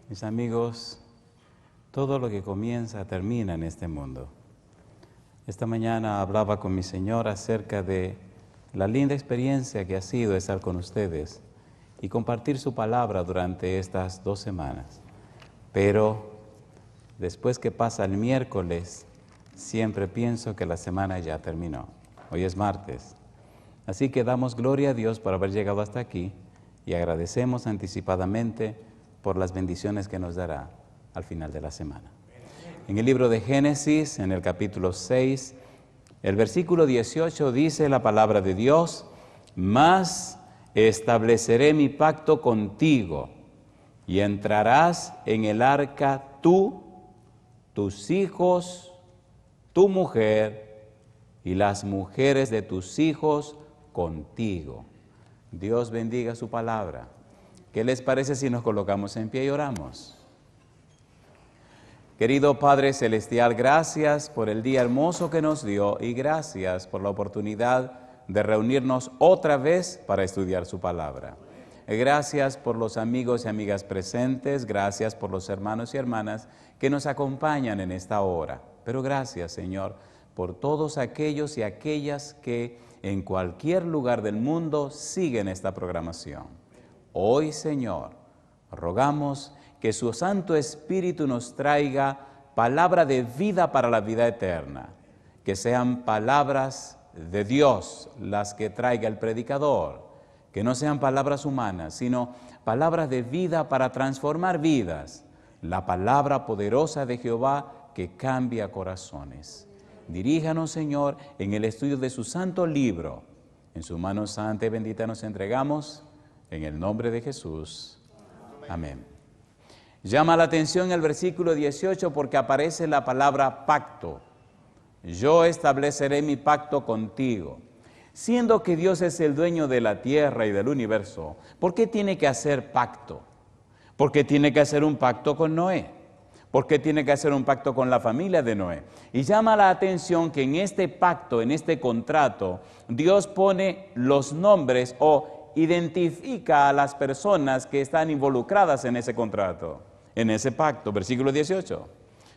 Mis amigos, todo lo que comienza termina en este mundo. Esta mañana hablaba con mi Señor acerca de la linda experiencia que ha sido estar con ustedes y compartir su palabra durante estas 2 semanas. Pero después que pasa el miércoles, siempre pienso que la semana ya terminó. Hoy es martes. Así que damos gloria a Dios por haber llegado hasta aquí y agradecemos anticipadamente por las bendiciones que nos dará al final de la semana. En el libro de Génesis, en el capítulo 6, el versículo 18 dice la palabra de Dios: «Mas estableceré mi pacto contigo, y entrarás en el arca tú, tus hijos, tu mujer y las mujeres de tus hijos contigo». Dios bendiga su palabra. ¿Qué les parece si nos colocamos en pie y oramos? Querido Padre Celestial, gracias por el día hermoso que nos dio y gracias por la oportunidad de reunirnos otra vez para estudiar su palabra. Gracias por los amigos y amigas presentes, gracias por los hermanos y hermanas que nos acompañan en esta hora. Pero gracias, Señor, por todos aquellos y aquellas que en cualquier lugar del mundo siguen esta programación. Hoy, Señor, rogamos que su Santo Espíritu nos traiga palabra de vida para la vida eterna, que sean palabras de Dios las que traiga el predicador, que no sean palabras humanas, sino palabras de vida para transformar vidas, la palabra poderosa de Jehová que cambia corazones. Diríjanos, Señor, en el estudio de su santo libro. En su mano santa y bendita nos entregamos, en el nombre de Jesús. Amén. Llama la atención el versículo 18 porque aparece la palabra pacto. Yo estableceré mi pacto contigo. Siendo que Dios es el dueño de la tierra y del universo, ¿por qué tiene que hacer pacto? ¿Por qué tiene que hacer un pacto con Noé? ¿Por qué tiene que hacer un pacto con la familia de Noé? Y llama la atención que en este pacto, en este contrato, Dios pone los nombres o identifica a las personas que están involucradas en ese contrato, en ese pacto. Versículo 18.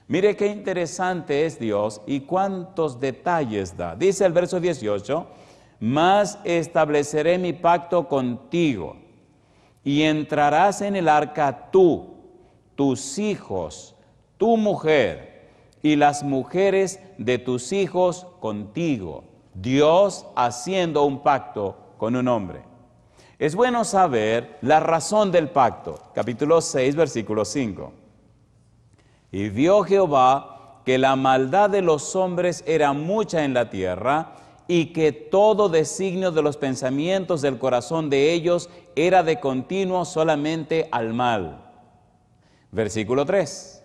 Mire qué interesante es Dios y cuántos detalles da. Dice el verso 18, «Mas estableceré mi pacto contigo, y entrarás en el arca tú, tus hijos, tu mujer, y las mujeres de tus hijos contigo». Dios haciendo un pacto con un hombre. Es bueno saber la razón del pacto. Capítulo 6, versículo 5. «Y vio Jehová que la maldad de los hombres era mucha en la tierra, y que todo designio de los pensamientos del corazón de ellos era de continuo solamente al mal». Versículo 3.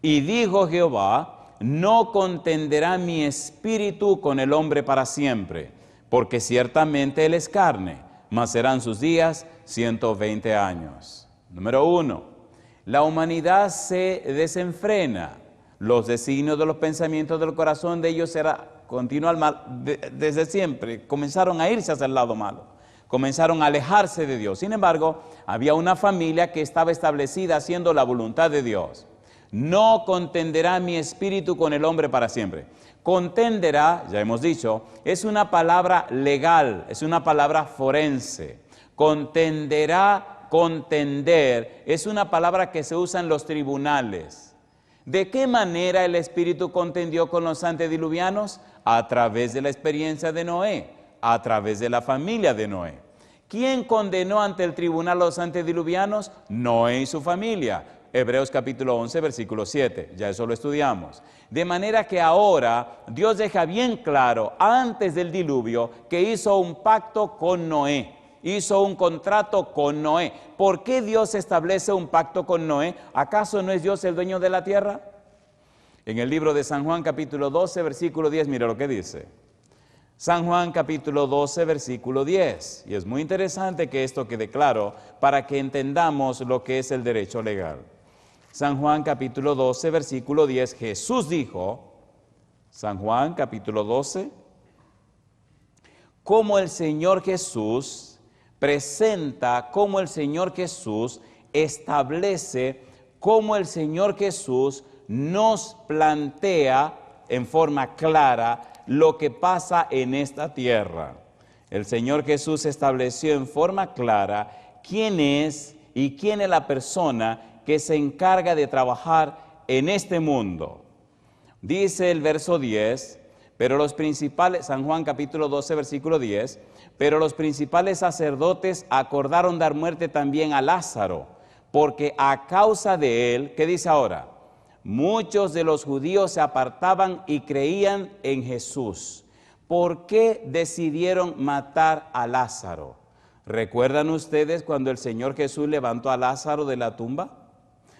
«Y dijo Jehová, no contenderá mi espíritu con el hombre para siempre, porque ciertamente él es carne, mas serán sus días 120 años. Número 1. La humanidad se desenfrena. Los designios de los pensamientos del corazón de ellos era continuo al mal desde siempre. Comenzaron a irse hacia el lado malo. Comenzaron a alejarse de Dios. Sin embargo, había una familia que estaba establecida haciendo la voluntad de Dios. No contenderá mi espíritu con el hombre para siempre. Contenderá, ya hemos dicho, es una palabra legal, es una palabra forense. Contenderá, contender, es una palabra que se usa en los tribunales. ¿De qué manera el Espíritu contendió con los antediluvianos? A través de la experiencia de Noé, a través de la familia de Noé. ¿Quién condenó ante el tribunal a los antediluvianos? Noé y su familia. Hebreos capítulo 11, versículo 7, ya eso lo estudiamos. De manera que ahora Dios deja bien claro, antes del diluvio, que hizo un pacto con Noé, hizo un contrato con Noé. ¿Por qué Dios establece un pacto con Noé? ¿Acaso no es Dios el dueño de la tierra? En el libro de San Juan capítulo 12, versículo 10, mira lo que dice. San Juan capítulo 12, versículo 10. Y es muy interesante que esto quede claro para que entendamos lo que es el derecho legal. San Juan capítulo 12, versículo 10, Jesús dijo, San Juan capítulo 12, cómo el Señor Jesús presenta, cómo el Señor Jesús establece cómo el Señor Jesús nos plantea en forma clara lo que pasa en esta tierra. El Señor Jesús estableció en forma clara quién es y quién es la persona que se encarga de trabajar en este mundo. Dice el verso 10, pero los principales, San Juan capítulo 12, versículo 10, pero los principales sacerdotes acordaron dar muerte también a Lázaro, porque a causa de él, ¿qué dice ahora? Muchos de los judíos se apartaban y creían en Jesús. ¿Por qué decidieron matar a Lázaro? ¿Recuerdan ustedes cuando el Señor Jesús levantó a Lázaro de la tumba?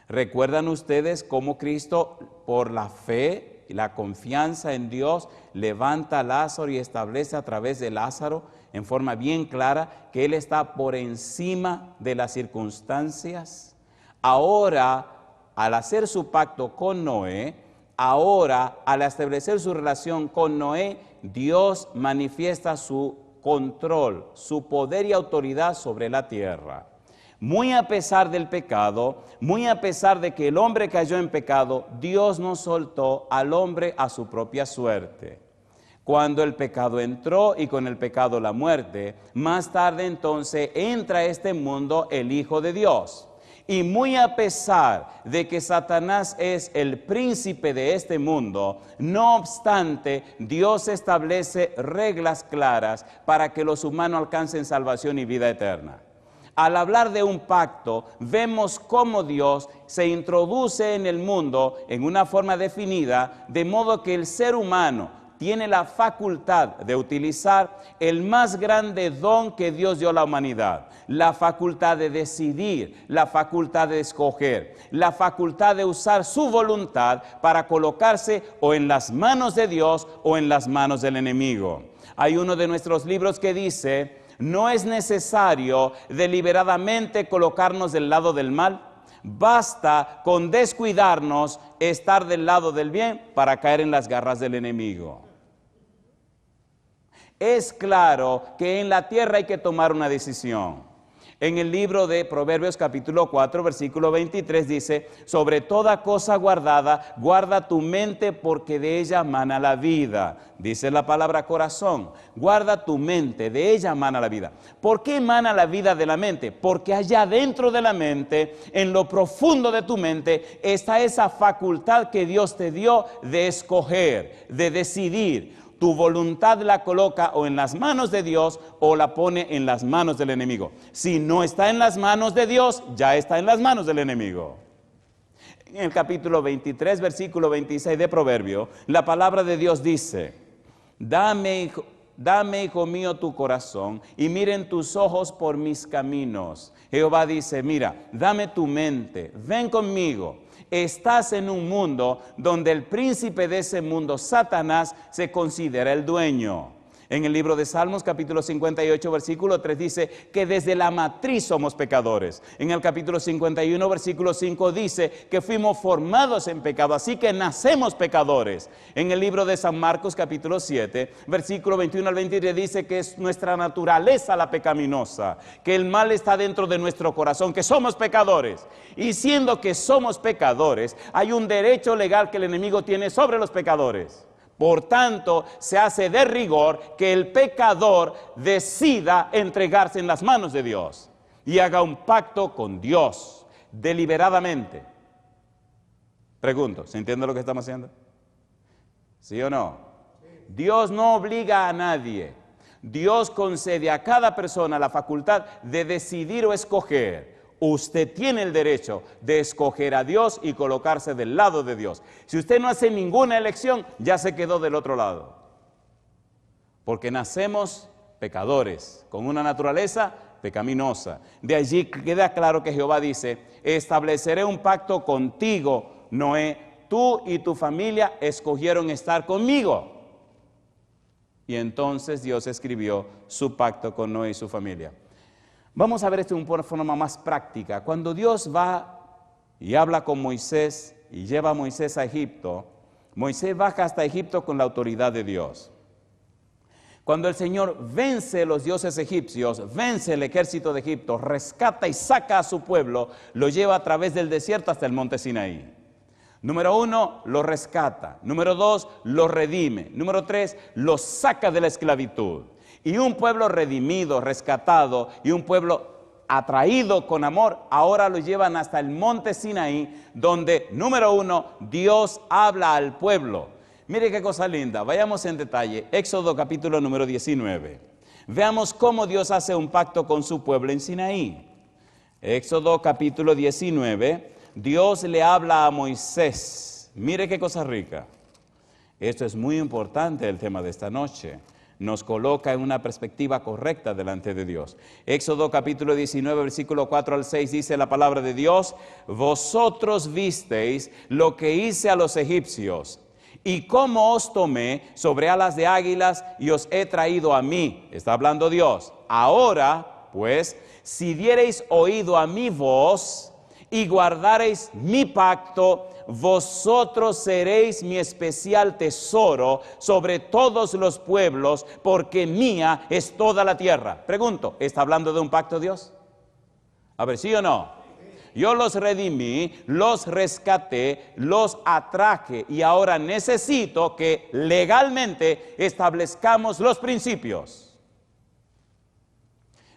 ¿Recuerdan ustedes cómo Cristo, por la fe y la confianza en Dios, levanta a Lázaro y establece a través de Lázaro en forma bien clara que Él está por encima de las circunstancias? Ahora, al hacer su pacto con Noé, ahora, al establecer su relación con Noé, Dios manifiesta su control, su poder y autoridad sobre la tierra. Muy a pesar del pecado, muy a pesar de que el hombre cayó en pecado, Dios no soltó al hombre a su propia suerte. Cuando el pecado entró y con el pecado la muerte, más tarde entonces entra a este mundo el Hijo de Dios. Y muy a pesar de que Satanás es el príncipe de este mundo, no obstante, Dios establece reglas claras para que los humanos alcancen salvación y vida eterna. Al hablar de un pacto, vemos cómo Dios se introduce en el mundo en una forma definida, de modo que el ser humano tiene la facultad de utilizar el más grande don que Dios dio a la humanidad, la facultad de decidir, la facultad de escoger, la facultad de usar su voluntad para colocarse o en las manos de Dios o en las manos del enemigo. Hay uno de nuestros libros que dice: no es necesario deliberadamente colocarnos del lado del mal, basta con descuidarnos estar del lado del bien para caer en las garras del enemigo. Es claro que en la tierra hay que tomar una decisión. En el libro de Proverbios capítulo 4, versículo 23 dice: sobre toda cosa guardada, guarda tu mente porque de ella mana la vida. Dice la palabra corazón, guarda tu mente, de ella mana la vida. ¿Por qué mana la vida de la mente? Porque allá dentro de la mente, en lo profundo de tu mente, está esa facultad que Dios te dio de escoger, de decidir. Tu voluntad la coloca o en las manos de Dios o la pone en las manos del enemigo. Si no está en las manos de Dios, ya está en las manos del enemigo. En el capítulo 23, versículo 26 de Proverbio, la palabra de Dios dice: Dame, hijo mío, tu corazón, y miren tus ojos por mis caminos. Jehová dice: mira, dame tu mente, ven conmigo. Estás en un mundo donde el príncipe de ese mundo, Satanás, se considera el dueño. En el libro de Salmos, capítulo 58, versículo 3, dice que desde la matriz somos pecadores. En el capítulo 51, versículo 5, dice que fuimos formados en pecado, así que nacemos pecadores. En el libro de San Marcos, capítulo 7, versículo 21 al 23, dice que es nuestra naturaleza la pecaminosa, que el mal está dentro de nuestro corazón, que somos pecadores. Y siendo que somos pecadores, hay un derecho legal que el enemigo tiene sobre los pecadores. Por tanto, se hace de rigor que el pecador decida entregarse en las manos de Dios y haga un pacto con Dios deliberadamente. Pregunto, ¿se entiende lo que estamos haciendo? ¿Sí o no? Dios no obliga a nadie. Dios concede a cada persona la facultad de decidir o escoger. Usted tiene el derecho de escoger a Dios y colocarse del lado de Dios. Si usted no hace ninguna elección, ya se quedó del otro lado. Porque nacemos pecadores, con una naturaleza pecaminosa. De allí queda claro que Jehová dice: estableceré un pacto contigo, Noé. Tú y tu familia escogieron estar conmigo. Y entonces Dios escribió su pacto con Noé y su familia. Vamos a ver esto de una forma más práctica. Cuando Dios va y habla con Moisés y lleva a Moisés a Egipto, Moisés baja hasta Egipto con la autoridad de Dios. Cuando el Señor vence los dioses egipcios, vence el ejército de Egipto, rescata y saca a su pueblo, lo lleva a través del desierto hasta el monte Sinaí. Número 1, lo rescata. Número 2, lo redime. Número 3, lo saca de la esclavitud. Y un pueblo redimido, rescatado, y un pueblo atraído con amor, ahora lo llevan hasta el monte Sinaí, donde, número 1, Dios habla al pueblo. Mire qué cosa linda, vayamos en detalle. Éxodo capítulo número 19. Veamos cómo Dios hace un pacto con su pueblo en Sinaí. Éxodo capítulo 19, Dios le habla a Moisés. Mire qué cosa rica. Esto es muy importante, el tema de esta noche. Nos coloca en una perspectiva correcta delante de Dios. Éxodo capítulo 19, versículo 4 al 6, dice la palabra de Dios: vosotros visteis lo que hice a los egipcios, y cómo os tomé sobre alas de águilas y os he traído a mí. Está hablando Dios. Ahora, pues, si diereis oído a mi voz y guardareis mi pacto, vosotros seréis mi especial tesoro sobre todos los pueblos, porque mía es toda la tierra. Pregunto, ¿está hablando de un pacto Dios? A ver, ¿sí o no? Yo los redimí, los rescaté, los atraje y ahora necesito que legalmente establezcamos los principios.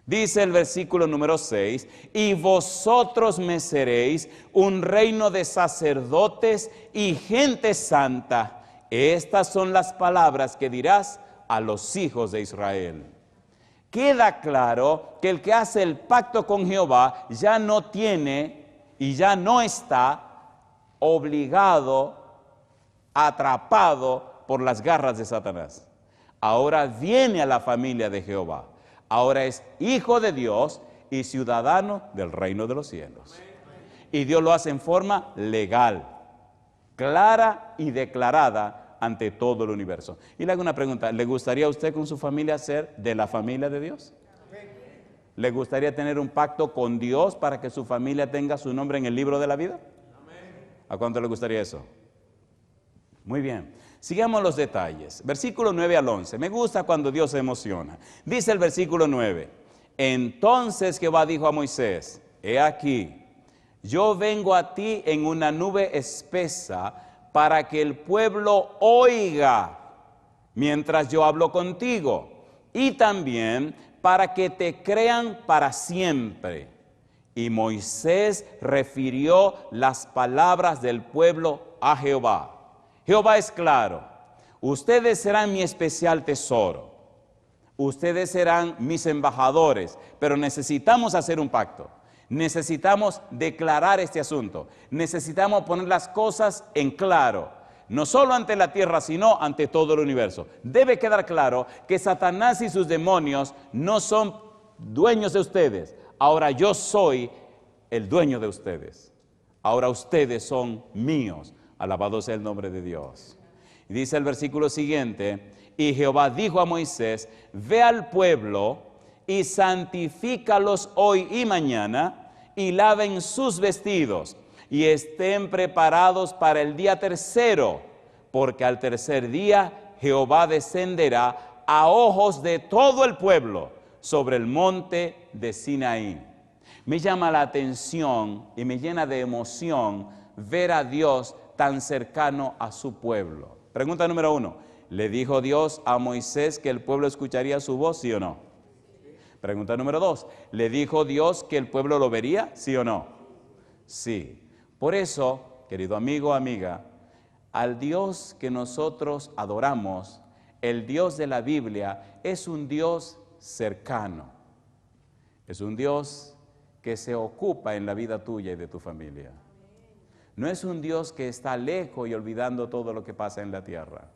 Dice el versículo número 6, y vosotros me seréis un reino de sacerdotes y gente santa. Estas son las palabras que dirás a los hijos de Israel. Queda claro que el que hace el pacto con Jehová ya no tiene y ya no está obligado, atrapado por las garras de Satanás. Ahora viene a la familia de Jehová. Ahora es hijo de Dios y ciudadano del reino de los cielos. Y Dios lo hace en forma legal, clara y declarada ante todo el universo. Y le hago una pregunta, ¿le gustaría a usted con su familia ser de la familia de Dios? ¿Le gustaría tener un pacto con Dios para que su familia tenga su nombre en el libro de la vida? ¿A cuánto le gustaría eso? Muy bien, sigamos los detalles. Versículo 9 al 11, me gusta cuando Dios se emociona. Dice el versículo 9, entonces Jehová dijo a Moisés, he aquí, yo vengo a ti en una nube espesa, para que el pueblo oiga mientras yo hablo contigo, y también para que te crean para siempre. Y Moisés refirió las palabras del pueblo a Jehová. Jehová es claro, ustedes serán mi especial tesoro, ustedes serán mis embajadores, pero necesitamos hacer un pacto. Necesitamos declarar este asunto. Necesitamos poner las cosas en claro. No solo ante la tierra, sino ante todo el universo. Debe quedar claro que Satanás y sus demonios no son dueños de ustedes. Ahora yo soy el dueño de ustedes. Ahora ustedes son míos. Alabado sea el nombre de Dios. Y dice el versículo siguiente, y Jehová dijo a Moisés, ve al pueblo y santifícalos hoy y mañana, y laven sus vestidos, y estén preparados para el día tercero, porque al tercer día Jehová descenderá a ojos de todo el pueblo sobre el monte de Sinaí. Me llama la atención y me llena de emoción ver a Dios tan cercano a su pueblo. Pregunta número 1, ¿le dijo Dios a Moisés que el pueblo escucharía su voz, sí o no? Pregunta número 2, ¿le dijo Dios que el pueblo lo vería, sí o no? Sí. Por eso, querido amigo, amiga, al Dios que nosotros adoramos, el Dios de la Biblia, es un Dios cercano. Es un Dios que se ocupa en la vida tuya y de tu familia. No es un Dios que está lejos y olvidando todo lo que pasa en la tierra.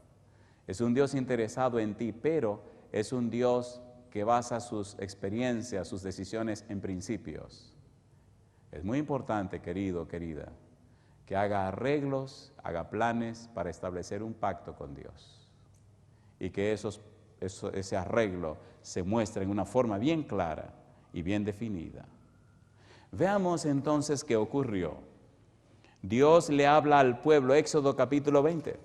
Es un Dios interesado en ti, pero es un Dios que basa sus experiencias, sus decisiones en principios. Es muy importante, querido, querida, que haga arreglos, haga planes para establecer un pacto con Dios. Y que ese arreglo se muestre en una forma bien clara y bien definida. Veamos entonces qué ocurrió. Dios le habla al pueblo, Éxodo capítulo 20.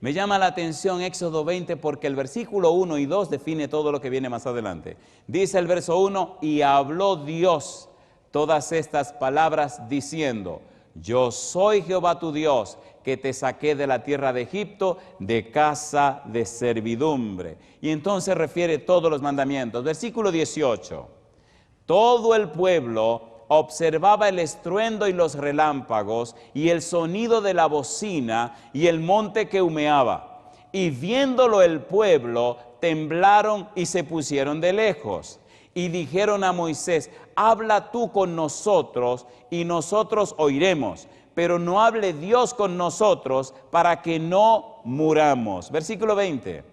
Me llama la atención Éxodo 20 porque el versículo 1 y 2 define todo lo que viene más adelante. Dice el verso 1, y habló Dios todas estas palabras diciendo, yo soy Jehová tu Dios, que te saqué de la tierra de Egipto, de casa de servidumbre. Y entonces refiere todos los mandamientos. Versículo 18, todo el pueblo observaba el estruendo y los relámpagos y el sonido de la bocina y el monte que humeaba. Y viéndolo el pueblo, temblaron y se pusieron de lejos. Y dijeron a Moisés, habla tú con nosotros y nosotros oiremos, pero no hable Dios con nosotros para que no muramos. Versículo 20.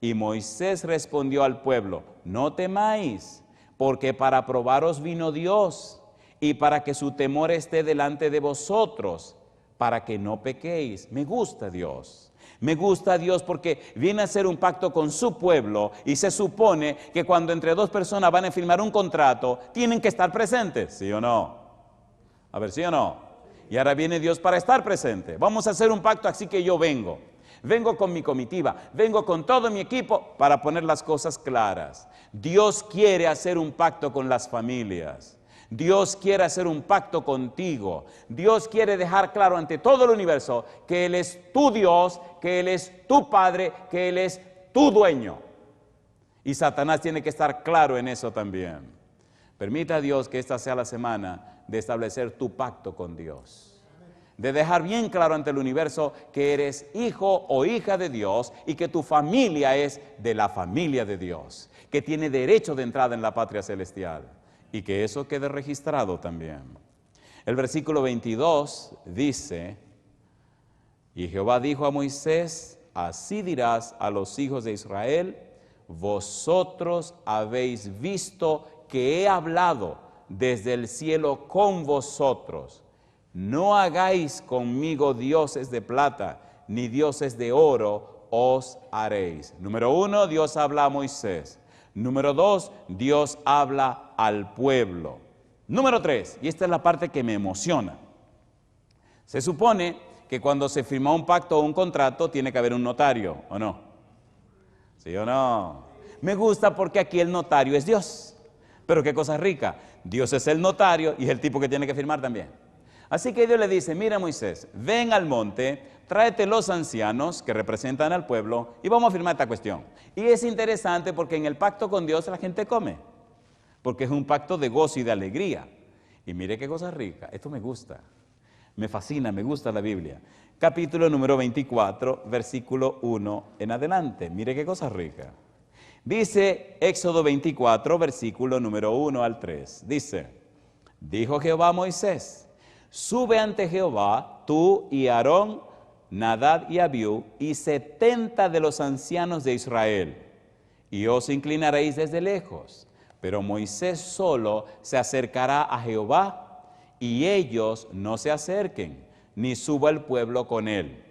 Y Moisés respondió al pueblo, no temáis, porque para probaros vino Dios, y para que su temor esté delante de vosotros, para que no pequéis. Me gusta Dios. Me gusta Dios porque viene a hacer un pacto con su pueblo y se supone que cuando entre dos personas van a firmar un contrato, tienen que estar presentes, ¿sí o no? A ver, ¿sí o no? Y ahora viene Dios para estar presente. Vamos a hacer un pacto, así que yo vengo. Vengo con mi comitiva, vengo con todo mi equipo para poner las cosas claras. Dios quiere hacer un pacto con las familias. Dios quiere hacer un pacto contigo. Dios quiere dejar claro ante todo el universo que Él es tu Dios, que Él es tu Padre, que Él es tu dueño. Y Satanás tiene que estar claro en eso también. Permita a Dios que esta sea la semana de establecer tu pacto con Dios. De dejar bien claro ante el universo que eres hijo o hija de Dios y que tu familia es de la familia de Dios, que tiene derecho de entrada en la patria celestial. Y que eso quede registrado también. El versículo 22 dice, y Jehová dijo a Moisés, así dirás a los hijos de Israel, vosotros habéis visto que he hablado desde el cielo con vosotros. No hagáis conmigo dioses de plata, ni dioses de oro os haréis. Número 1, Dios habla a Moisés. Número 2, Dios habla al pueblo. Número 3, y esta es la parte que me emociona. Se supone que cuando se firma un pacto o un contrato tiene que haber un notario, ¿o no? ¿Sí o no? Me gusta porque aquí el notario es Dios. Pero qué cosa rica, Dios es el notario y es el tipo que tiene que firmar también. Así que Dios le dice, mira Moisés, ven al monte, tráete los ancianos que representan al pueblo y vamos a firmar esta cuestión. Y es interesante porque en el pacto con Dios la gente come, porque es un pacto de gozo y de alegría. Y mire qué cosa rica, esto me gusta, me fascina, me gusta la Biblia. Capítulo número 24, versículo 1 en adelante, mire qué cosa rica. Dice Éxodo 24, versículo número 1 al 3, dice, dijo Jehová a Moisés, sube ante Jehová, tú y Aarón, Nadab y Abiú, y 70 de los ancianos de Israel, y os inclinaréis desde lejos. Pero Moisés solo se acercará a Jehová, y ellos no se acerquen, ni suba el pueblo con él.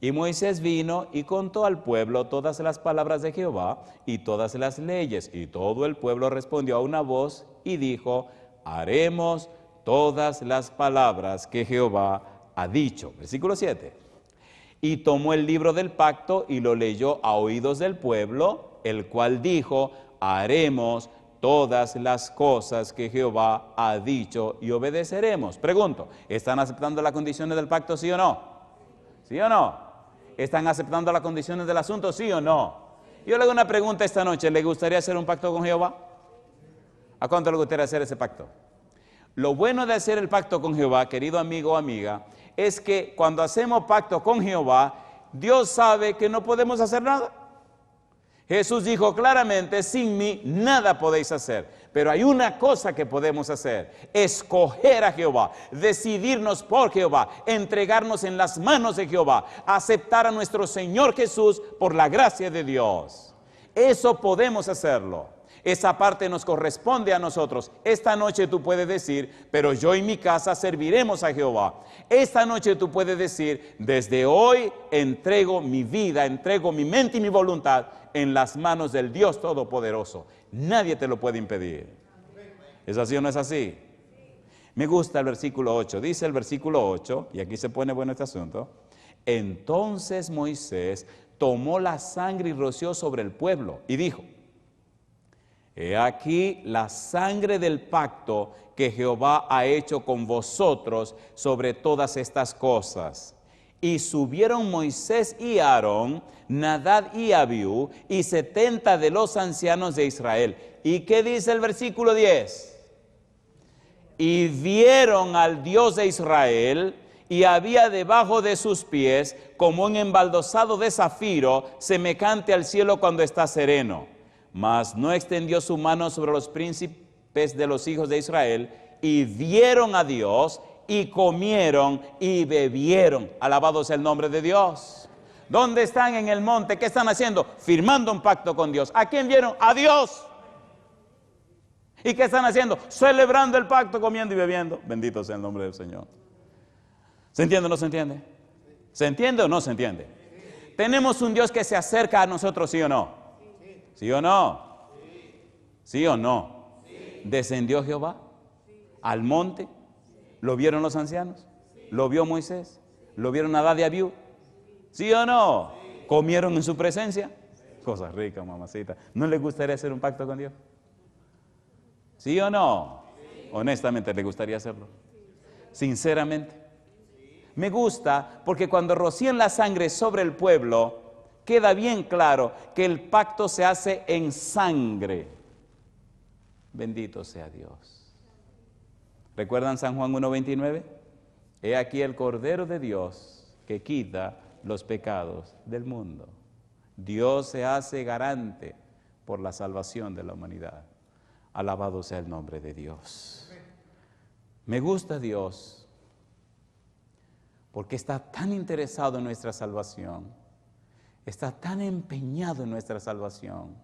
Y Moisés vino y contó al pueblo todas las palabras de Jehová y todas las leyes, y todo el pueblo respondió a una voz y dijo, haremos todas las palabras que Jehová ha dicho. Versículo 7. Y tomó el libro del pacto y lo leyó a oídos del pueblo, el cual dijo, haremos todas las cosas que Jehová ha dicho y obedeceremos. Pregunto, ¿están aceptando las condiciones del pacto, sí o no? ¿Sí o no? ¿Están aceptando las condiciones del asunto, sí o no? Yo le hago una pregunta esta noche, ¿le gustaría hacer un pacto con Jehová? ¿A cuánto le gustaría hacer ese pacto? Lo bueno de hacer el pacto con Jehová, querido amigo o amiga, es que cuando hacemos pacto con Jehová, Dios sabe que no podemos hacer nada. Jesús dijo claramente, sin mí nada podéis hacer. Pero hay una cosa que podemos hacer, escoger a Jehová, decidirnos por Jehová, entregarnos en las manos de Jehová, aceptar a nuestro Señor Jesús por la gracia de Dios. Eso podemos hacerlo. Esa parte nos corresponde a nosotros. Esta noche tú puedes decir, pero yo y mi casa serviremos a Jehová. Esta noche tú puedes decir, desde hoy entrego mi vida, entrego mi mente y mi voluntad en las manos del Dios Todopoderoso. Nadie te lo puede impedir. ¿Es así o no es así? Me gusta el versículo 8. Dice el versículo 8, y aquí se pone bueno este asunto. Entonces Moisés tomó la sangre y roció sobre el pueblo y dijo: He aquí la sangre del pacto que Jehová ha hecho con vosotros sobre todas estas cosas. Y subieron Moisés y Aarón, Nadab y Abiú, y 70 de los ancianos de Israel. ¿Y qué dice el versículo 10? Y vieron al Dios de Israel, y había debajo de sus pies como un embaldosado de zafiro, semejante al cielo cuando está sereno. Mas no extendió su mano sobre los príncipes de los hijos de Israel, y vieron a Dios, y comieron y bebieron. Alabado sea el nombre de Dios. ¿Dónde están en el monte? ¿Qué están haciendo? Firmando un pacto con Dios. ¿A quién vieron? A Dios. ¿Y qué están haciendo? Celebrando el pacto, comiendo y bebiendo. Bendito sea el nombre del Señor. ¿Se entiende o no se entiende? ¿Se entiende o no se entiende? Tenemos un Dios que se acerca a nosotros, ¿sí o no? ¿Sí o no? ¿Sí o no? ¿Descendió Jehová al monte? ¿Lo vieron los ancianos? ¿Lo vio Moisés? ¿Lo vieron Nadab y Abiú? ¿Sí o no? ¿Comieron en su presencia? Cosas ricas, mamacita. ¿No le gustaría hacer un pacto con Dios? ¿Sí o no? Honestamente, ¿le gustaría hacerlo? Sinceramente. Me gusta porque cuando rocían la sangre sobre el pueblo, queda bien claro que el pacto se hace en sangre. Bendito sea Dios. ¿Recuerdan San Juan 1:29? He aquí el Cordero de Dios que quita los pecados del mundo. Dios se hace garante por la salvación de la humanidad. Alabado sea el nombre de Dios. Me gusta Dios porque está tan interesado en nuestra salvación, está tan empeñado en nuestra salvación.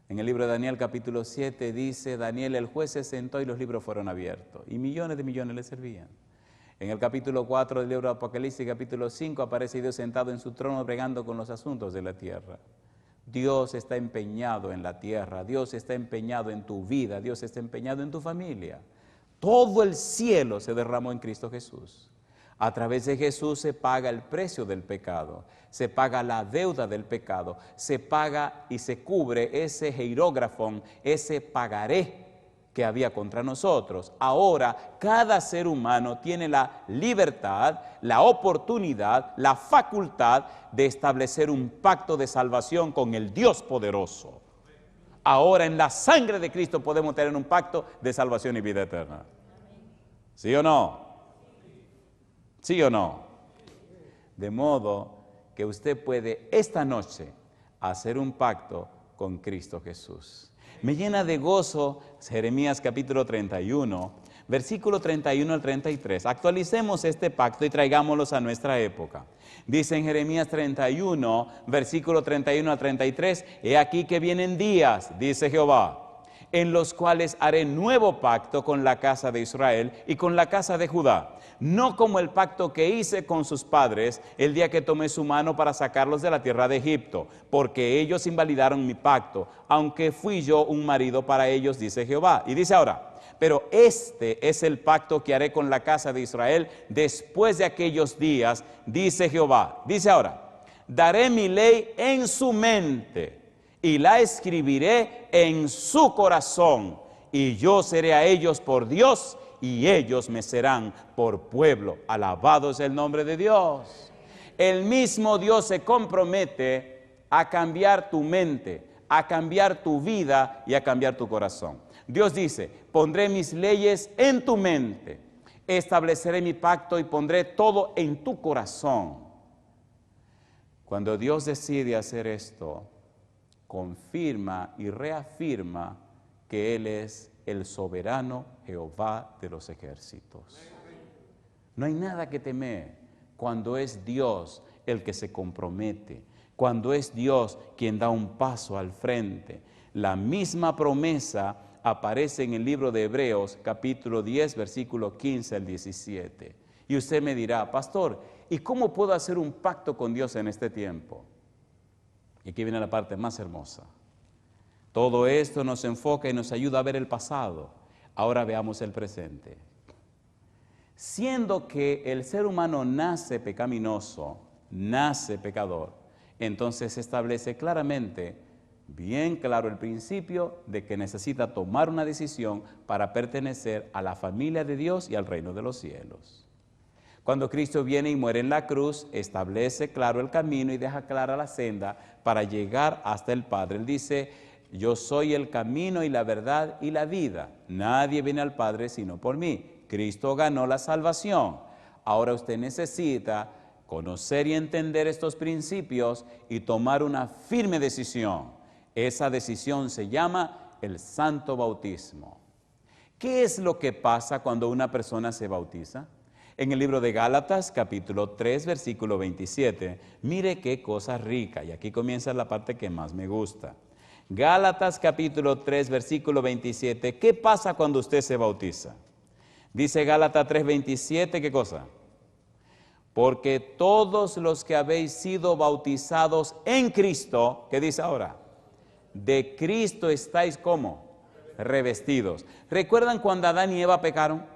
En el libro de Daniel capítulo 7 dice: Daniel el juez se sentó y los libros fueron abiertos, y millones de millones le servían. En el capítulo 4 del libro de Apocalipsis, capítulo 5, aparece Dios sentado en su trono bregando con los asuntos de la tierra. Dios está empeñado en la tierra, Dios está empeñado en tu vida, Dios está empeñado en tu familia. Todo el cielo se derramó en Cristo Jesús. A través de Jesús se paga el precio del pecado, se paga la deuda del pecado, se paga y se cubre ese hierógrafo, ese pagaré que había contra nosotros. Ahora cada ser humano tiene la libertad, la oportunidad, la facultad de establecer un pacto de salvación con el Dios poderoso. Ahora en la sangre de Cristo podemos tener un pacto de salvación y vida eterna. ¿Sí o no? ¿Sí o no? De modo que usted puede esta noche hacer un pacto con Cristo Jesús. Me llena de gozo Jeremías capítulo 31, versículo 31 al 33. Actualicemos este pacto y traigámoslos a nuestra época. Dice en Jeremías 31, versículo 31 al 33, he aquí que vienen días, dice Jehová, en los cuales haré nuevo pacto con la casa de Israel y con la casa de Judá, no como el pacto que hice con sus padres el día que tomé su mano para sacarlos de la tierra de Egipto, porque ellos invalidaron mi pacto, aunque fui yo un marido para ellos, dice Jehová. Y dice ahora, pero este es el pacto que haré con la casa de Israel después de aquellos días, dice Jehová. Dice ahora, daré mi ley en su mente y la escribiré en su corazón, y yo seré a ellos por Dios, y ellos me serán por pueblo. Alabado es el nombre de Dios. El mismo Dios se compromete a cambiar tu mente, a cambiar tu vida y a cambiar tu corazón. Dios dice, pondré mis leyes en tu mente, estableceré mi pacto y pondré todo en tu corazón. Cuando Dios decide hacer esto, confirma y reafirma que Él es el soberano Jehová de los ejércitos. No hay nada que temer cuando es Dios el que se compromete, cuando es Dios quien da un paso al frente. La misma promesa aparece en el libro de Hebreos, capítulo 10, versículo 15 al 17. Y usted me dirá, pastor, ¿y cómo puedo hacer un pacto con Dios en este tiempo? Y aquí viene la parte más hermosa. Todo esto nos enfoca y nos ayuda a ver el pasado. Ahora veamos el presente. Siendo que el ser humano nace pecaminoso, nace pecador, entonces se establece claramente, bien claro el principio de que necesita tomar una decisión para pertenecer a la familia de Dios y al reino de los cielos. Cuando Cristo viene y muere en la cruz, establece claro el camino y deja clara la senda para llegar hasta el Padre. Él dice, yo soy el camino y la verdad y la vida. Nadie viene al Padre sino por mí. Cristo ganó la salvación. Ahora usted necesita conocer y entender estos principios y tomar una firme decisión. Esa decisión se llama el santo bautismo. ¿Qué es lo que pasa cuando una persona se bautiza? En el libro de Gálatas, capítulo 3, versículo 27, mire qué cosa rica, y aquí comienza la parte que más me gusta. Gálatas, capítulo 3, versículo 27, ¿qué pasa cuando usted se bautiza? Dice Gálatas 3, 27, ¿qué cosa? Porque todos los que habéis sido bautizados en Cristo, ¿qué dice ahora? De Cristo estáis, ¿cómo? Revestidos. ¿Recuerdan cuando Adán y Eva pecaron?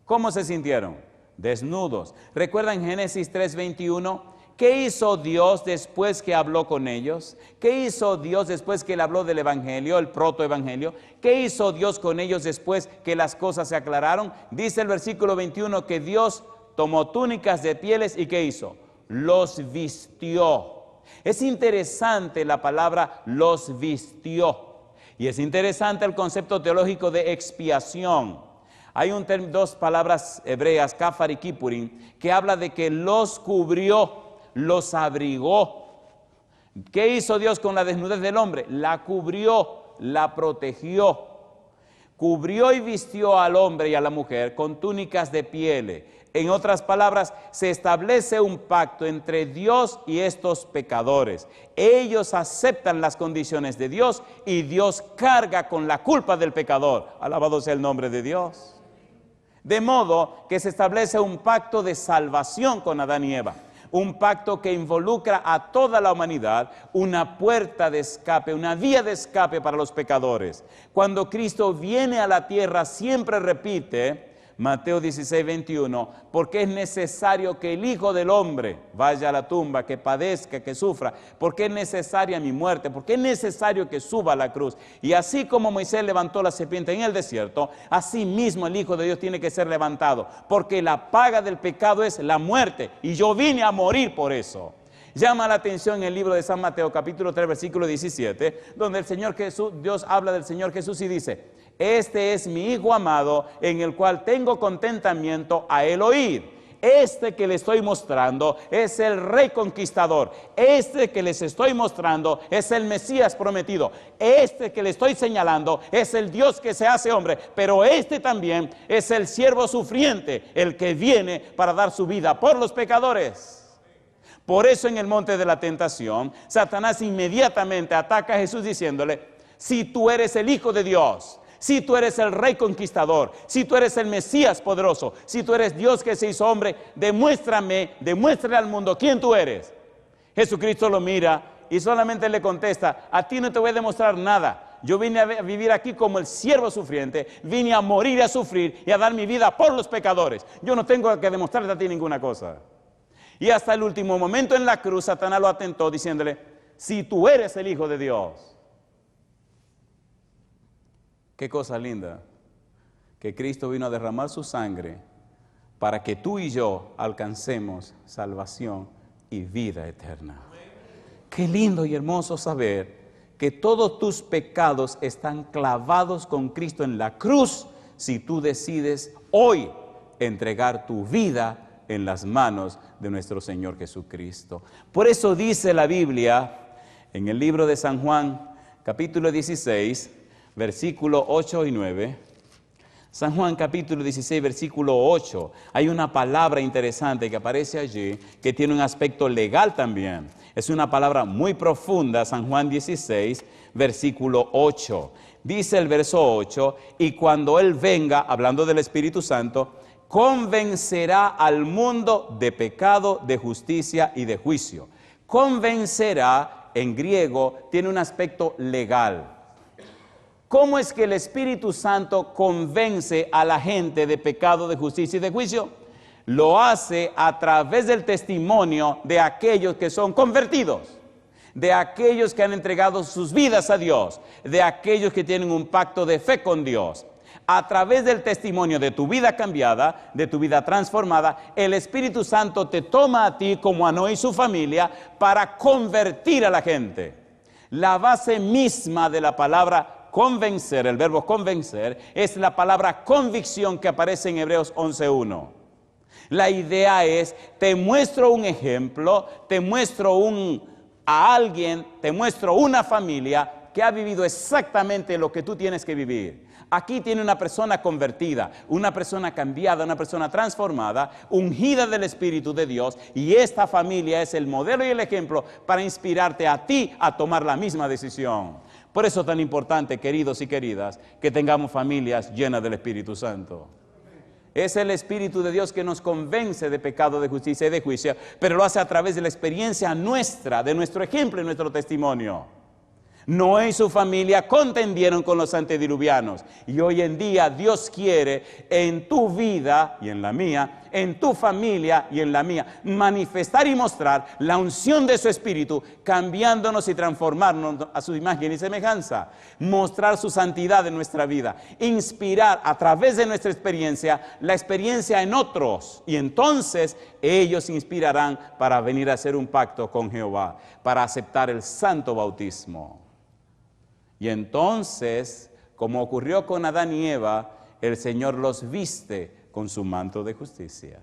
¿Cómo se sintieron? Desnudos. ¿Recuerdan Génesis 3:21? ¿Qué hizo Dios después que habló con ellos? ¿Qué hizo Dios después que él habló del evangelio, el protoevangelio? ¿Qué hizo Dios con ellos después que las cosas se aclararon? Dice el versículo 21 que Dios tomó túnicas de pieles y ¿qué hizo? Los vistió. Es interesante la palabra los vistió. Y es interesante el concepto teológico de expiación. Hay dos palabras hebreas, kafar y kipurim, que habla de que los cubrió, los abrigó. ¿Qué hizo Dios con la desnudez del hombre? La cubrió, la protegió. Cubrió y vistió al hombre y a la mujer con túnicas de piel. En otras palabras, se establece un pacto entre Dios y estos pecadores. Ellos aceptan las condiciones de Dios y Dios carga con la culpa del pecador. Alabado sea el nombre de Dios. De modo que se establece un pacto de salvación con Adán y Eva. Un pacto que involucra a toda la humanidad, una puerta de escape, una vía de escape para los pecadores. Cuando Cristo viene a la tierra, siempre repite, Mateo 16:21, porque es necesario que el Hijo del Hombre vaya a la tumba, que padezca, que sufra, porque es necesaria mi muerte, porque es necesario que suba a la cruz. Y así como Moisés levantó la serpiente en el desierto, así mismo el Hijo de Dios tiene que ser levantado, porque la paga del pecado es la muerte, y yo vine a morir por eso. Llama la atención el libro de San Mateo, capítulo 3, versículo 17, donde el Señor Jesús, Dios habla del Señor Jesús y dice, este es mi Hijo amado, en el cual tengo contentamiento a él oír. Este que les estoy mostrando es el Rey Conquistador. Este que les estoy mostrando es el Mesías prometido. Este que les estoy señalando es el Dios que se hace hombre. Pero este también es el siervo sufriente, el que viene para dar su vida por los pecadores. Por eso en el monte de la tentación, Satanás inmediatamente ataca a Jesús diciéndole, si tú eres el Hijo de Dios, si tú eres el Rey Conquistador, si tú eres el Mesías poderoso, si tú eres Dios que se hizo hombre, demuéstrale al mundo quién tú eres. Jesucristo lo mira y solamente le contesta, a ti no te voy a demostrar nada. Yo vine a vivir aquí como el siervo sufriente, vine a morir y a sufrir y a dar mi vida por los pecadores. Yo no tengo que demostrarte a ti ninguna cosa. Y hasta el último momento en la cruz, Satanás lo atentó diciéndole, si tú eres el Hijo de Dios. Qué cosa linda, que Cristo vino a derramar su sangre para que tú y yo alcancemos salvación y vida eterna. Qué lindo y hermoso saber que todos tus pecados están clavados con Cristo en la cruz si tú decides hoy entregar tu vida en las manos de nuestro Señor Jesucristo. Por eso dice la Biblia en el libro de San Juan, capítulo 16, versículo 8 y 9. San Juan capítulo 16, versículo 8. Hay una palabra interesante que aparece allí que tiene un aspecto legal también. Es una palabra muy profunda, San Juan 16, versículo 8. Dice el verso 8, y cuando Él venga, hablando del Espíritu Santo, convencerá al mundo de pecado, de justicia y de juicio. Convencerá, en griego, tiene un aspecto legal. ¿Cómo es que el Espíritu Santo convence a la gente de pecado, de justicia y de juicio? Lo hace a través del testimonio de aquellos que son convertidos, de aquellos que han entregado sus vidas a Dios, de aquellos que tienen un pacto de fe con Dios. A través del testimonio de tu vida cambiada, de tu vida transformada, el Espíritu Santo te toma a ti como a Noé y su familia para convertir a la gente. La base misma de la palabra convencer, el verbo convencer, es la palabra convicción que aparece en Hebreos 11:1. La idea es, te muestro un ejemplo, te muestro a alguien, te muestro una familia que ha vivido exactamente lo que tú tienes que vivir. Aquí tiene una persona convertida, una persona cambiada, una persona transformada, ungida del Espíritu de Dios, y esta familia es el modelo y el ejemplo para inspirarte a ti a tomar la misma decisión. Por eso es tan importante, queridos y queridas, que tengamos familias llenas del Espíritu Santo. Es el Espíritu de Dios que nos convence de pecado, de justicia y de juicio, pero lo hace a través de la experiencia nuestra, de nuestro ejemplo y nuestro testimonio. Noé y su familia contendieron con los antediluvianos, y hoy en día Dios quiere en tu vida y en la mía, en tu familia y en la mía, manifestar y mostrar la unción de su Espíritu, cambiándonos y transformarnos a su imagen y semejanza, mostrar su santidad en nuestra vida, inspirar a través de nuestra experiencia, la experiencia en otros, y entonces ellos inspirarán para venir a hacer un pacto con Jehová, para aceptar el santo bautismo. Y entonces, como ocurrió con Adán y Eva, el Señor los viste con su manto de justicia.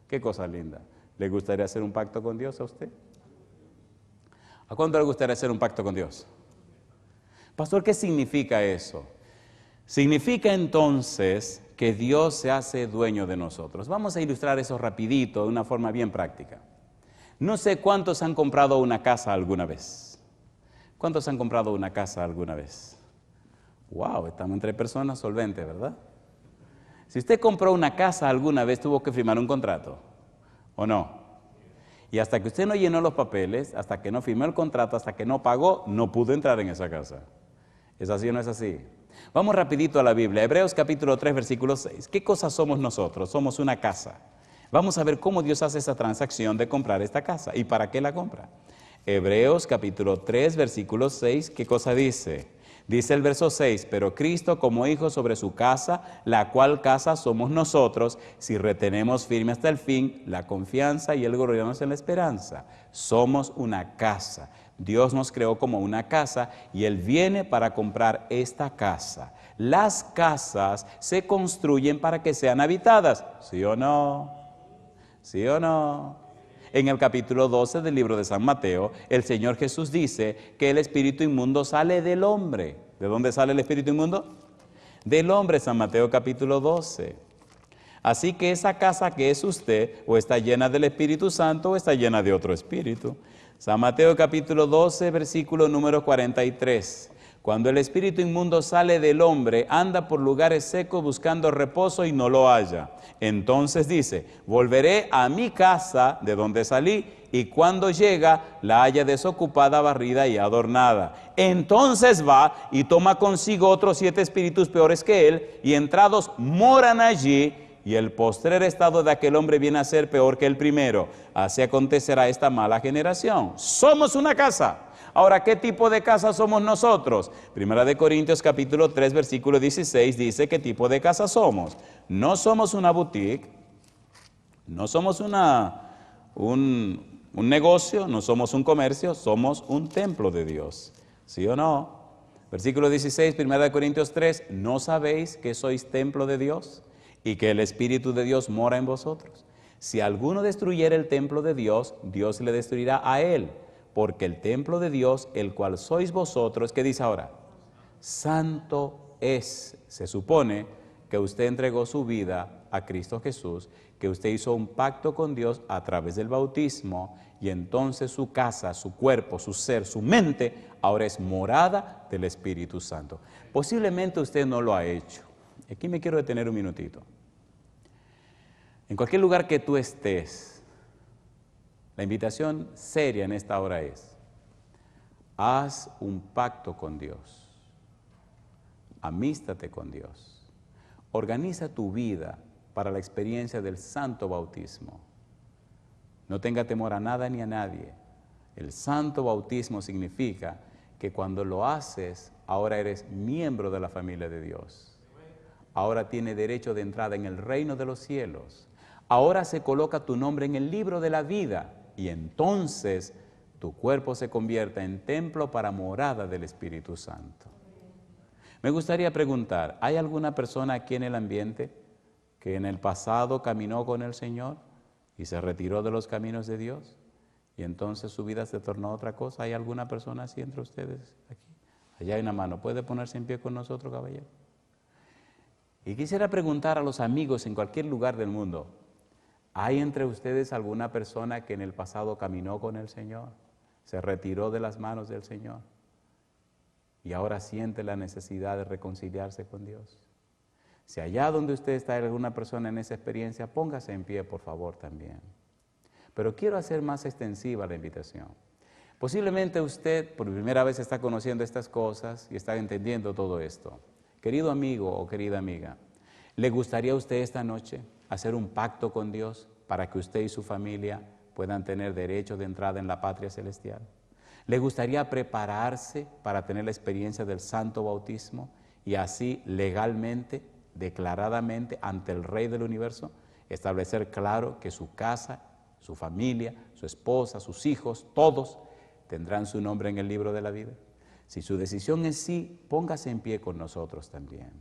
Qué cosa linda. ¿Le gustaría hacer un pacto con Dios a usted? ¿A cuánto le gustaría hacer un pacto con Dios? Pastor, ¿qué significa eso? Significa entonces que Dios se hace dueño de nosotros. Vamos a ilustrar eso rapidito, de una forma bien práctica. No sé cuántos han comprado una casa alguna vez. ¿Cuántos han comprado una casa alguna vez? Wow, estamos entre personas solventes, ¿verdad? Si usted compró una casa alguna vez, tuvo que firmar un contrato, ¿o no? Y hasta que usted no llenó los papeles, hasta que no firmó el contrato, hasta que no pagó, no pudo entrar en esa casa. ¿Es así o no es así? Vamos rapidito a la Biblia, Hebreos capítulo 3, versículo 6. ¿Qué cosa somos nosotros? Somos una casa. Vamos a ver cómo Dios hace esa transacción de comprar esta casa y para qué la compra. Hebreos capítulo 3, versículo 6, ¿qué cosa dice? Dice el verso 6, pero Cristo como hijo sobre su casa, la cual casa somos nosotros, si retenemos firme hasta el fin la confianza y el gloriarnos en la esperanza. Somos una casa. Dios nos creó como una casa y Él viene para comprar esta casa. Las casas se construyen para que sean habitadas, ¿sí o no? ¿Sí o no? En el capítulo 12 del libro de San Mateo, el Señor Jesús dice que el espíritu inmundo sale del hombre. ¿De dónde sale el espíritu inmundo? Del hombre, San Mateo capítulo 12. Así que esa casa que es usted, o está llena del Espíritu Santo, o está llena de otro espíritu. San Mateo capítulo 12, versículo número 43. Cuando el espíritu inmundo sale del hombre, anda por lugares secos buscando reposo y no lo halla. Entonces dice, volveré a mi casa de donde salí, y cuando llega, la halla desocupada, barrida y adornada. Entonces va y toma consigo otros 7 espíritus peores que él, y entrados moran allí, y el postrer estado de aquel hombre viene a ser peor que el primero. Así acontecerá esta mala generación. Somos una casa. Ahora, ¿qué tipo de casa somos nosotros? Primera de Corintios capítulo 3, versículo 16 dice qué tipo de casa somos. No somos una boutique, no somos un negocio, no somos un comercio, somos un templo de Dios. ¿Sí o no? Versículo 16, Primera de Corintios 3, ¿no sabéis que sois templo de Dios y que el Espíritu de Dios mora en vosotros? Si alguno destruyera el templo de Dios, Dios le destruirá a él. Porque el templo de Dios, el cual sois vosotros, ¿qué dice ahora? Santo es. Se supone que usted entregó su vida a Cristo Jesús, que usted hizo un pacto con Dios a través del bautismo, y entonces su casa, su cuerpo, su ser, su mente, ahora es morada del Espíritu Santo. Posiblemente usted no lo ha hecho. Aquí me quiero detener un minutito. En cualquier lugar que tú estés, la invitación seria en esta hora es, haz un pacto con Dios. amístate con Dios. Organiza tu vida para la experiencia del santo bautismo. No tenga temor a nada ni a nadie. El santo bautismo significa que cuando lo haces, ahora eres miembro de la familia de Dios. Ahora tiene derecho de entrada en el reino de los cielos. Ahora se coloca tu nombre en el libro de la vida y entonces tu cuerpo se convierte en templo para morada del Espíritu Santo. Me gustaría preguntar, ¿hay alguna persona aquí en el ambiente que en el pasado caminó con el Señor y se retiró de los caminos de Dios y entonces su vida se tornó otra cosa? ¿Hay alguna persona así entre ustedes aquí? Allá hay una mano. ¿Puede ponerse en pie con nosotros, caballero? Y quisiera preguntar a los amigos en cualquier lugar del mundo, ¿hay entre ustedes alguna persona que en el pasado caminó con el Señor, se retiró de las manos del Señor y ahora siente la necesidad de reconciliarse con Dios? Si allá donde usted está hay alguna persona en esa experiencia, póngase en pie, por favor, también. Pero quiero hacer más extensiva la invitación. Posiblemente usted por primera vez está conociendo estas cosas y está entendiendo todo esto. Querido amigo o querida amiga, ¿le gustaría a usted esta noche hacer un pacto con Dios para que usted y su familia puedan tener derecho de entrada en la patria celestial? ¿Le gustaría prepararse para tener la experiencia del santo bautismo y así legalmente, declaradamente ante el Rey del Universo, establecer claro que su casa, su familia, su esposa, sus hijos, todos tendrán su nombre en el libro de la vida? Si su decisión es sí, póngase en pie con nosotros también,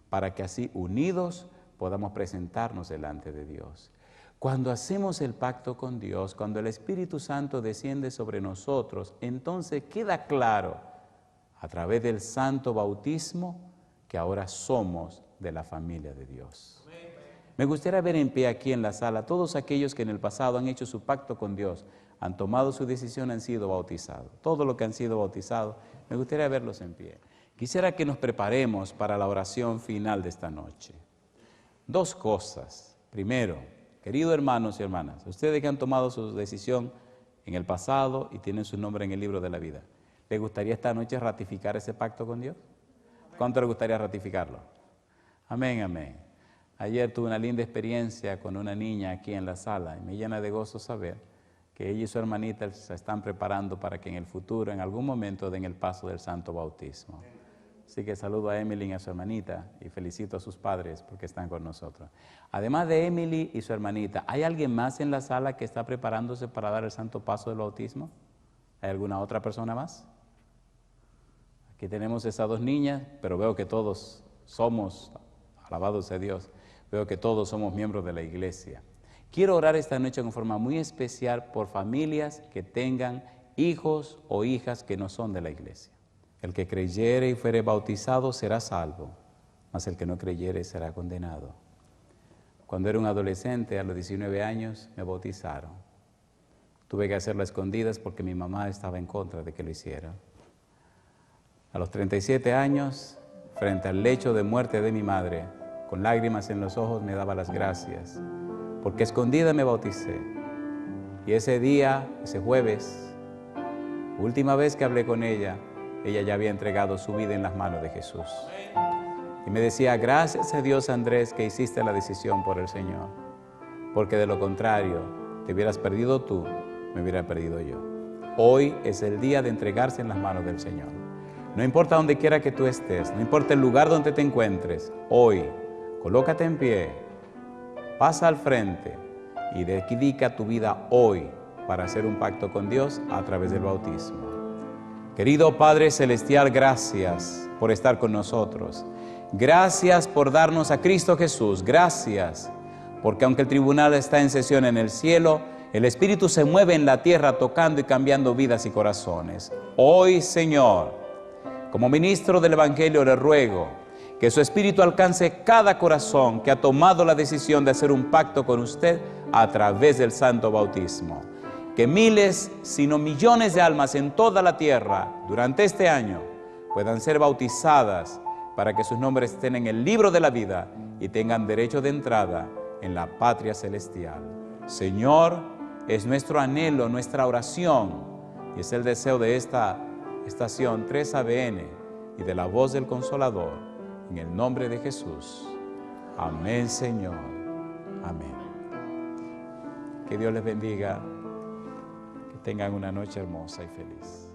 para que así unidos podamos presentarnos delante de Dios. Cuando hacemos el pacto con Dios, cuando el Espíritu Santo desciende sobre nosotros, entonces queda claro a través del santo bautismo que ahora somos de la familia de Dios. Me gustaría ver en pie aquí en la sala todos aquellos que en el pasado han hecho su pacto con Dios, han tomado su decisión, han sido bautizados. Todos los que han sido bautizados, me gustaría verlos en pie. Quisiera que nos preparemos para la oración final de esta noche. Dos cosas. Primero, queridos hermanos y hermanas, ustedes que han tomado su decisión en el pasado y tienen su nombre en el libro de la vida, ¿les gustaría esta noche ratificar ese pacto con Dios? ¿Cuánto les gustaría ratificarlo? Amén, amén. Ayer tuve una linda experiencia con una niña aquí en la sala y me llena de gozo saber que ella y su hermanita se están preparando para que en el futuro, en algún momento, den el paso del santo bautismo. Así que saludo a Emily y a su hermanita y felicito a sus padres porque están con nosotros. Además de Emily y su hermanita, ¿hay alguien más en la sala que está preparándose para dar el santo paso del bautismo? ¿Hay alguna otra persona más? Aquí tenemos esas dos niñas, pero veo que todos somos, alabados sea Dios, veo que todos somos miembros de la iglesia. Quiero orar esta noche en forma muy especial por familias que tengan hijos o hijas que no son de la iglesia. El que creyere y fuere bautizado será salvo, mas el que no creyere será condenado. Cuando era un adolescente, a los 19 años, me bautizaron. Tuve que hacerlo a escondidas porque mi mamá estaba en contra de que lo hiciera. A los 37 años, frente al lecho de muerte de mi madre, con lágrimas en los ojos me daba las gracias, porque escondida me bauticé. Y ese día, ese jueves, última vez que hablé con ella ya había entregado su vida en las manos de Jesús. Y me decía, gracias a Dios, Andrés, que hiciste la decisión por el Señor, porque de lo contrario, te hubieras perdido tú, me hubiera perdido yo. Hoy es el día de entregarse en las manos del Señor. No importa donde quiera que tú estés, no importa el lugar donde te encuentres, hoy, colócate en pie, pasa al frente y dedica tu vida hoy para hacer un pacto con Dios a través del bautismo. Querido Padre Celestial, gracias por estar con nosotros. Gracias por darnos a Cristo Jesús. Gracias porque aunque el tribunal está en sesión en el cielo, el Espíritu se mueve en la tierra tocando y cambiando vidas y corazones. Hoy, Señor, como ministro del Evangelio, le ruego que su Espíritu alcance cada corazón que ha tomado la decisión de hacer un pacto con usted a través del santo bautismo. Que miles, sino millones de almas en toda la tierra durante este año puedan ser bautizadas para que sus nombres estén en el libro de la vida y tengan derecho de entrada en la patria celestial. Señor, es nuestro anhelo, nuestra oración y es el deseo de esta estación 3ABN y de la Voz del Consolador, En el nombre de Jesús. Amén, Señor. Amén. Que Dios les bendiga. Que tengan una noche hermosa y feliz.